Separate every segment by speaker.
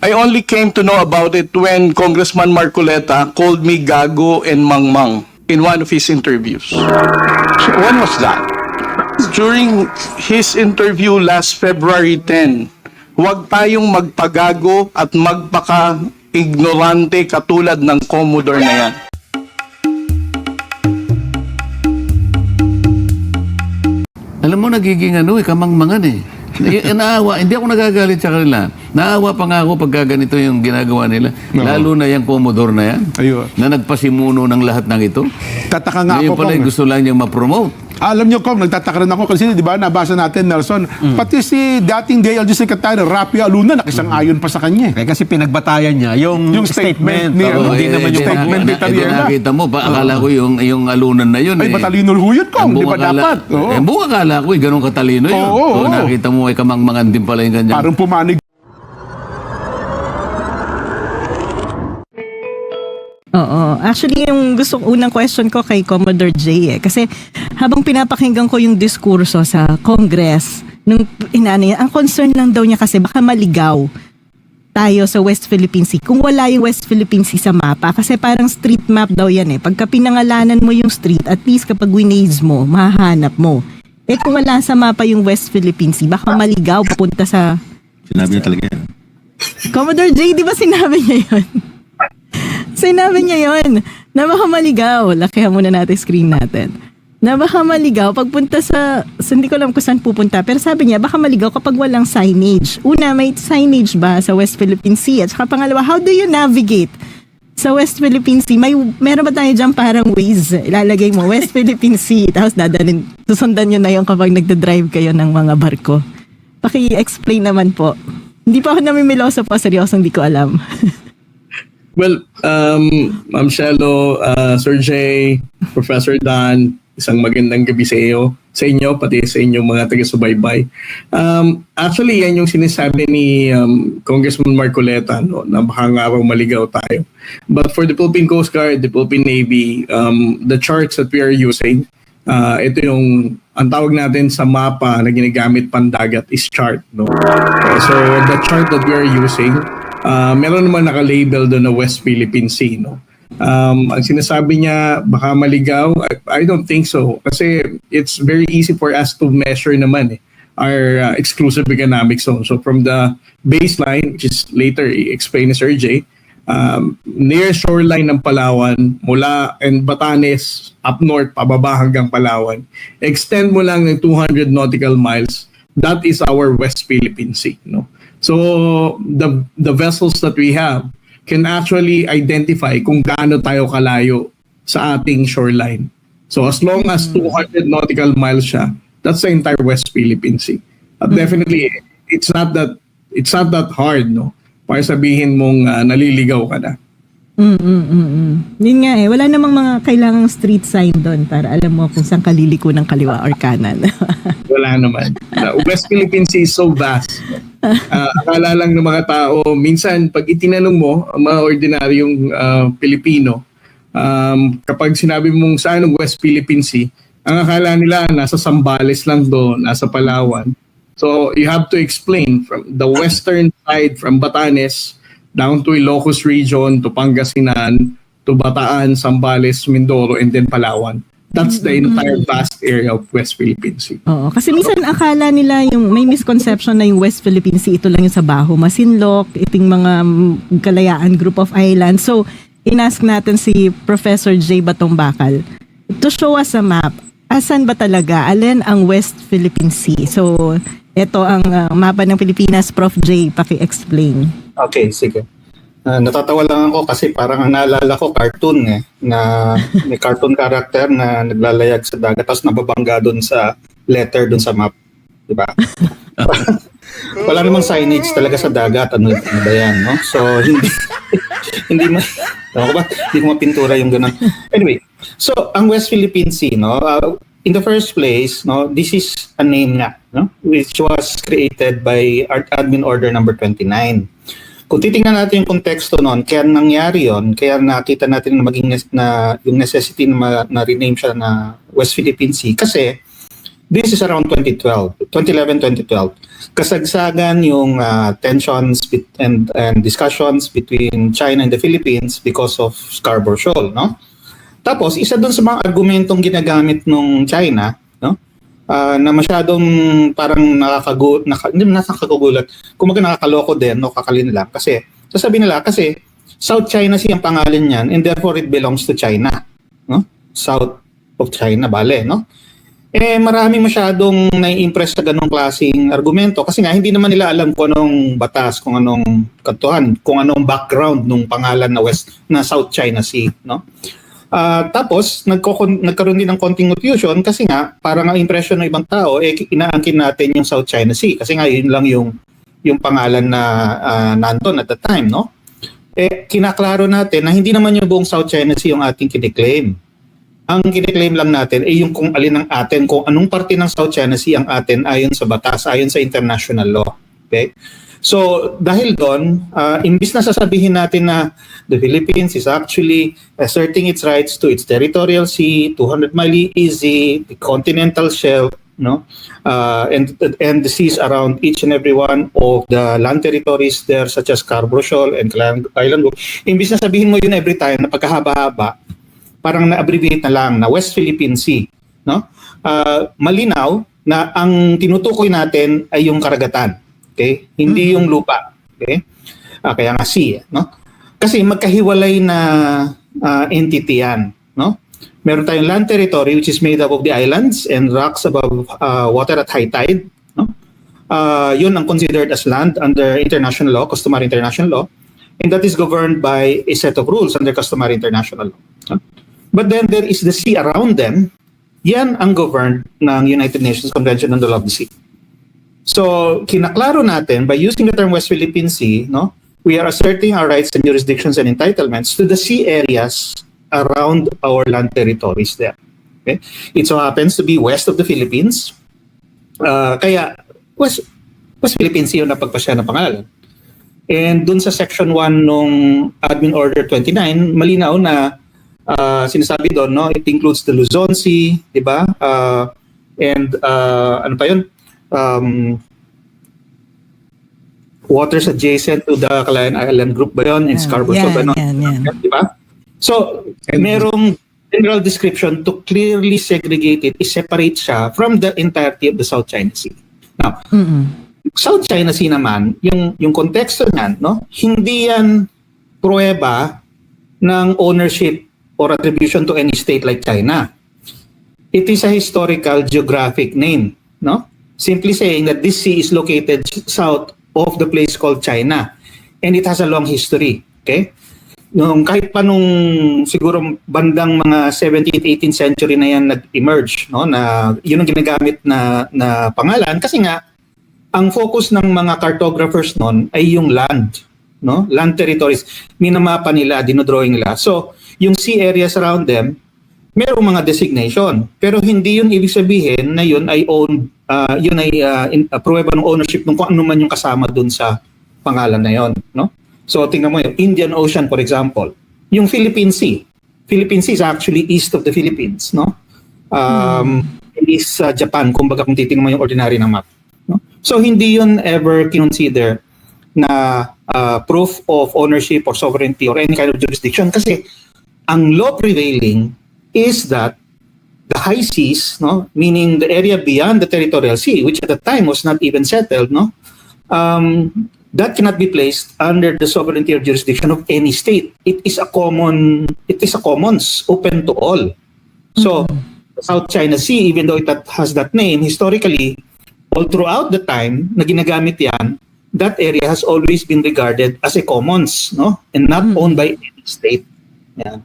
Speaker 1: I only came to know about it when Congressman Marcoleta called me Gago and Mangmang in one of his interviews. So when was that? During his interview last February 10, huwag tayong magpagago at magpaka-ignorante katulad ng Commodore na yan.
Speaker 2: Alam mo, nagiging kamangmangan eh. Naawa, hindi ako nagagalit sa kanila. Naawa pa nga ako pagka ganito yung ginagawa nila. Lalo na yung Commodore na yan.
Speaker 3: Ayun.
Speaker 2: Na nagpasimuno ng lahat ng ito.
Speaker 3: Tataka nga
Speaker 2: Ngayon
Speaker 3: ako,
Speaker 2: pala
Speaker 3: Kong.
Speaker 2: gusto lang niyang ma-promote.
Speaker 3: Alam niyo, Kong, nagtataka rin ako kasi, di ba, nabasa natin, Nelson, pati si dating DLG Secretary, Rapi Aluna, nakisang-ayon pa sa kanya.
Speaker 4: Eh, kasi pinagbatayan niya yung
Speaker 3: statement
Speaker 4: statement.
Speaker 3: ni-
Speaker 4: Oo,
Speaker 3: hindi naman yung statement ni Tariela.
Speaker 2: Nakita mo, akala ko yung alunan na yun.
Speaker 3: Ay, matalino ho yun, Kong, di ba dapat? Oo.
Speaker 2: Buong akala ko, ganun katalino yun.
Speaker 3: Oo.
Speaker 2: Nakita mo, kamangmangan din pala yung ganyan.
Speaker 3: Parang pumanig.
Speaker 5: Oo. Actually, yung unang question ko kay Commodore J kasi habang pinapakinggan ko yung diskurso sa Congress, nung niya, ang concern lang daw niya kasi baka maligaw tayo sa West Philippine Sea. Kung wala yung West Philippine Sea sa mapa, kasi parang street map daw yan eh. Pagka pinangalanan mo yung street, at least kapag winaze mo, mahanap mo. Eh kung wala sa mapa yung West Philippine Sea, baka maligaw papunta sa...
Speaker 4: Sinabi niya talaga yan.
Speaker 5: Commodore J, di ba sinabi niya yun? Sinabi niya yun, na baka maligaw. Lakihan muna natin screen natin. Na baka maligaw pagpunta hindi ko alam kung saan pupunta, pero sabi niya, baka maligaw kapag walang signage. Una, may signage ba sa West Philippine Sea? At saka pangalawa, how do you navigate sa West Philippine Sea? Meron ba tayo dyan parang Waze? Ilalagay mo, West Philippine Sea. Tapos susundan nyo na yung kapag nagdadrive kayo ng mga barko. Paki-explain naman po. Hindi pa ako namimiloso po, seryoso, hindi ko alam.
Speaker 1: Well, Ma'am Shelo, Sir Jay, Professor Dan, isang magandang gabi sa inyo, pati sa inyong mga taga-subaybay. Actually, yan yung sinasabi ni Congressman Marcoleta, no, na baka nga raw maligaw tayo. But for the Philippine Coast Guard, the Philippine Navy, the charts that we are using, ito yung, ang tawag natin sa mapa na ginagamit pandagat is chart. No? So, the chart that we are using, meron naman naka-label doon na West Philippine Sea. No? Ang sinasabi niya, baka maligaw, I don't think so. Kasi it's very easy for us to measure naman our exclusive economic zone. So from the baseline, which is later i-explain ni Sir Jay, near shoreline ng Palawan, mula and Batanes, up north, pababa hanggang Palawan, extend mo lang ng 200 nautical miles, that is our West Philippine Sea. No? So the vessels that we have can actually identify kung gaano tayo kalayo sa ating shoreline. So as long as 200 nautical miles siya, that's the entire West Philippine Sea. At definitely it's not that hard, no? Para sabihin mong naliligaw ka na.
Speaker 5: Yun nga wala namang mga kailangang street sign doon para alam mo kung saan kaliliko ng kaliwa or kanan.
Speaker 1: Wala naman. West Philippine Sea is so vast. Akala lang ng mga tao, minsan pag itinanong mo, ang mga ordinaryong Pilipino, kapag sinabi mong saan ang West Philippine Sea, ang akala nila nasa Zambales lang doon, nasa Palawan. So you have to explain from the western side, from Batanes, down to Ilocos region, to Pangasinan, to Bataan, Zambales, Mindoro, and then Palawan. That's the entire vast area of West Philippine Sea.
Speaker 5: Oo, kasi minsan akala nila may misconception na yung West Philippine Sea, ito lang yung sa Baho, Masinloc, iting mga Kalayaan group of islands. So, inask natin si Professor J. Batong Bakal to show us a map. Asan ba talaga? Alin ang West Philippine Sea? So, ito ang mapa ng Pilipinas. Prof. J, paki-explain.
Speaker 6: Okay, sige. Natatawa lang ako kasi parang ang naalala ko cartoon na may cartoon character na naglalayag sa dagat tapos nababangga doon sa letter doon sa map, di ba? Wala namang signage talaga sa dagat, ano ba yan, no? So hindi ko mapintura yung ganun. Anyway, so ang West Philippine Sea, no, in the first place, no, this is a name nga, no, which was created by Admin Order number 29. Kung titingnan natin yung konteksto noon, kaya nangyari yon, kaya nakita natin na yung necessity na rename siya na West Philippine Sea kasi This is around 2011-2012. Kasagsagan yung tensions and discussions between China and the Philippines because of Scarborough Shoal, no? Tapos isa doon sa mga argumentong ginagamit nung China, no? Na masyadong parang hindi nakakagulat, kumaga nakakaloko din, no, kakalinlang kasi sasabihin nila kasi South China Sea ang pangalan niyan and therefore it belongs to China, no? South of China, bale, no? Marami masyadong nai-impress sa ganong klaseng argumento kasi nga hindi naman nila alam kung anong batas, kung anong katuhan, kung anong background ng pangalan na South China Sea, no? Tapos nagkaroon din ng konting confusion kasi nga parang ang impression ng ibang tao inaangkin natin yung South China Sea kasi nga yun lang yung pangalan na nandun at the time, no? Kinaklaro natin na hindi naman yung buong South China Sea yung ating kiniklaim. Ang kiniklaim lang natin ay yung kung alin ang atin, kung anong parte ng South China Sea ang atin ayon sa batas, ayon sa international law. Okay? So, dahil doon, imbis na sasabihin natin na the Philippines is actually asserting its rights to its territorial sea, 200-mile EEZ, the continental shelf, no? And the seas around each and every one of the land territories there such as Scarborough Shoal and Island Group. Imbis na sabihin mo yun every time na pagkahaba-haba, parang na-abbreviate na lang na West Philippine Sea, no? Malinaw na ang tinutukoy natin ay yung karagatan, okay? Hindi yung lupa, okay? Kaya nga sea, no? Kasi magkahiwalay na entity yan, no? Meron tayong land territory which is made up of the islands and rocks above water at high tide, no? Yun ang considered as land under international law, customary international law, and that is governed by a set of rules under customary international law, no? But then there is the sea around them. Yan ang governed ng United Nations Convention on the Law of the Sea. So, kinaklaro natin by using the term West Philippine Sea, no, we are asserting our rights and jurisdictions and entitlements to the sea areas around our land territories there. Okay? It so happens to be west of the Philippines. Kaya, West Philippine Sea yung napagpasya ng pangalan. And dun sa Section 1 nung Admin Order 29, malinaw na sinasabi doon, no, it includes the Luzon Sea, di ba? And ano pa yun? Waters adjacent to the Calayan Island Group ba yun? In Scarborough Shoal ba yun? Di ba? So, merong general description to clearly segregate it, separate siya from the entirety of the South China Sea. Now, South China Sea naman, yung konteksto niyan, no, hindi yan pruweba ng ownership or attribution to any state like China. It is a historical geographic name, no? Simply saying that this sea is located south of the place called China and it has a long history, okay? Kahit pa nung siguro bandang mga 17th, 18th century na yan nag-emerge, no, na yun ang ginagamit na pangalan kasi nga ang focus ng mga cartographers noon ay yung land, no? Land territories. Minamapa nila, dinodrawing nila. So, yung sea areas around them, merong mga designation. Pero hindi yun ibig sabihin na yun ay pruweba ng ownership ng kung ano man yung kasama dun sa pangalan na yun, no? So, tingnan mo yung Indian Ocean, for example. Yung Philippine Sea. Philippine Sea is actually east of the Philippines, no? Is Japan, kumbaga kung titingnan mo yung ordinary na map. No? So, hindi yun ever kinonsider na proof of ownership or sovereignty or any kind of jurisdiction kasi ang law prevailing is that the high seas, no, meaning the area beyond the territorial sea, which at the time was not even settled, no, that cannot be placed under the sovereignty or jurisdiction of any state. It is a commons open to all. So, South China Sea, even though it has that name, historically, all throughout the time na ginagamit yan, that area has always been regarded as a commons, no, and not owned by any state. Yeah.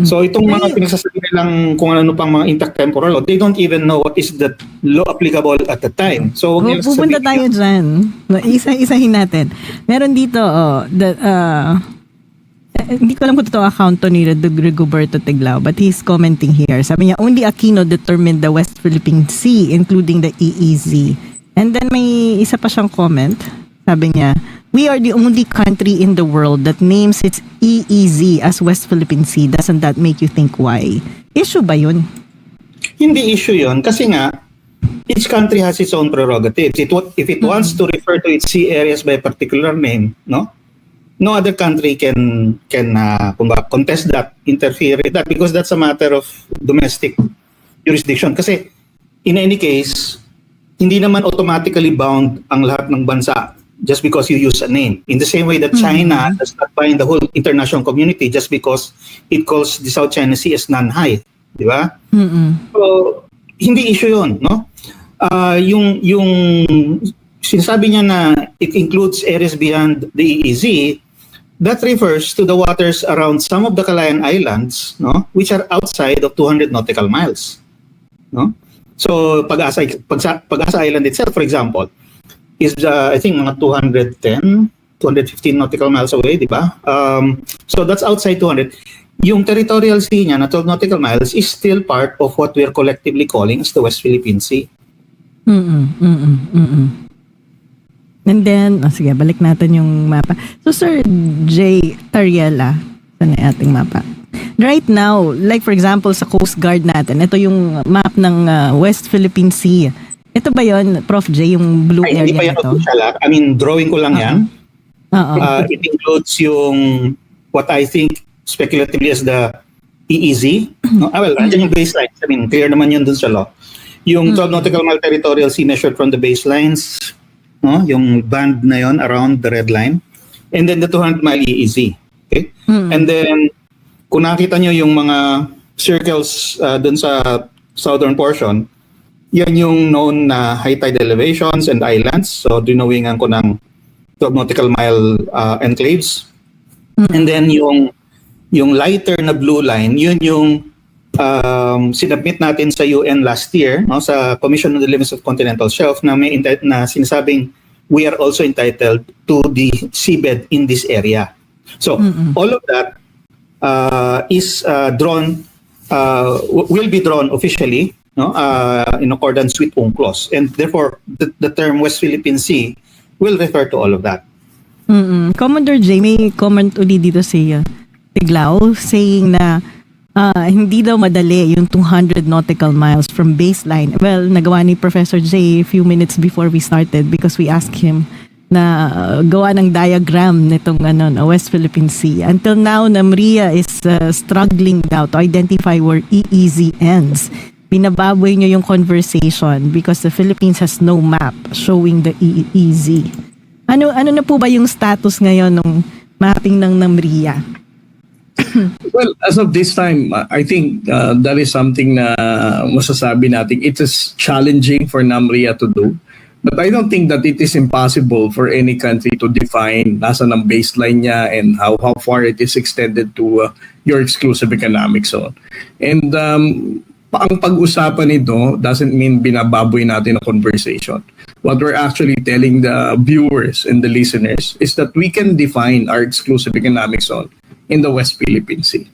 Speaker 6: So itong mga pinagsasabi nilang kung ano pang mga intact temporal law, they don't even know what is the law applicable at the time. So
Speaker 5: pupunta tayo dyan. Isa-isahin natin. Meron dito, hindi ko alam kung ito account to ni Rigoberto Tiglao, but he's commenting here. Sabi niya, only Aquino determined the West Philippine Sea, including the EEZ. And then may isa pa siyang comment. Sabi niya, we are the only country in the world that names its EEZ as West Philippine Sea. Doesn't that make you think why? Issue ba yun?
Speaker 6: Hindi issue yun kasi nga each country has its own prerogatives. If it wants to refer to its sea areas by a particular name, no other country can kumbaga, contest that, interfere with that, because that's a matter of domestic jurisdiction. Kasi in any case, hindi naman automatically bound ang lahat ng bansa just because you use a name. In the same way that China does not bind the whole international community just because it calls the South China Sea as Nanhai, di ba? So hindi issue 'yon, no? Yung sinasabi niya na it includes areas beyond the EEZ, that refers to the waters around some of the Calayan Islands, no, which are outside of 200 nautical miles, no? So Pag-asa Island itself, for example, is I think mga 215 nautical miles away, di ba? So that's outside 200. Yung territorial sea niya na 12 nautical miles is still part of what we are collectively calling as the West Philippine Sea.
Speaker 5: And then, sige, balik natin yung mapa. So, Sir J. Tariela, saan na ating mapa? Right now, like for example, sa Coast Guard natin, ito yung map ng West Philippine Sea. Ito ba yon, Prof. J, yung blue
Speaker 6: Ay,
Speaker 5: area
Speaker 6: hindi pa
Speaker 5: na
Speaker 6: yan
Speaker 5: to?
Speaker 6: official. I mean, drawing ko lang yan. It includes yung what I think speculatively as the EEZ. No? Well, andyan yung baselines. I mean, clear naman yun dun sa law. Yung 12 nautical mile territorial sea measured from the baselines, no? Yung band na yon around the red line. And then the 200 mile EEZ. Okay? And then, kung nakita nyo yung mga circles dun sa southern portion, yan yung known na high tide elevations and islands. So, dinawingan ko ng 12 nautical mile enclaves. And then yung lighter na blue line, yun yung sinubmit natin sa UN last year, no, sa Commission on the Limits of Continental Shelf, na may na sinasabing we are also entitled to the seabed in this area. So all of that is drawn, will be drawn officially, no, in accordance with UNCLOS, and therefore the term West Philippine Sea will refer to all of that.
Speaker 5: Commodore J, may comment uli dito si Tiglao saying na hindi daw madali yung 200 nautical miles from baseline. Well, nagawa ni Professor J a few minutes before we started because we asked him na gawa ng diagram nitong West Philippine Sea. Until now, NAMRIA is struggling daw to identify where EEZ ends. Binababoy nyo yung conversation because the Philippines has no map showing the EEZ. Ano na po ba yung status ngayon ng mapping ng NAMRIA?
Speaker 1: Well, as of this time, I think that is something na masasabi natin. It is challenging for NAMRIA to do. But I don't think that it is impossible for any country to define nasa ng baseline niya and how far it is extended to your exclusive economic zone. And ang pag-usapan nito doesn't mean binababoy natin ang conversation. What we're actually telling the viewers and the listeners is that we can define our exclusive economic zone in the West Philippine Sea.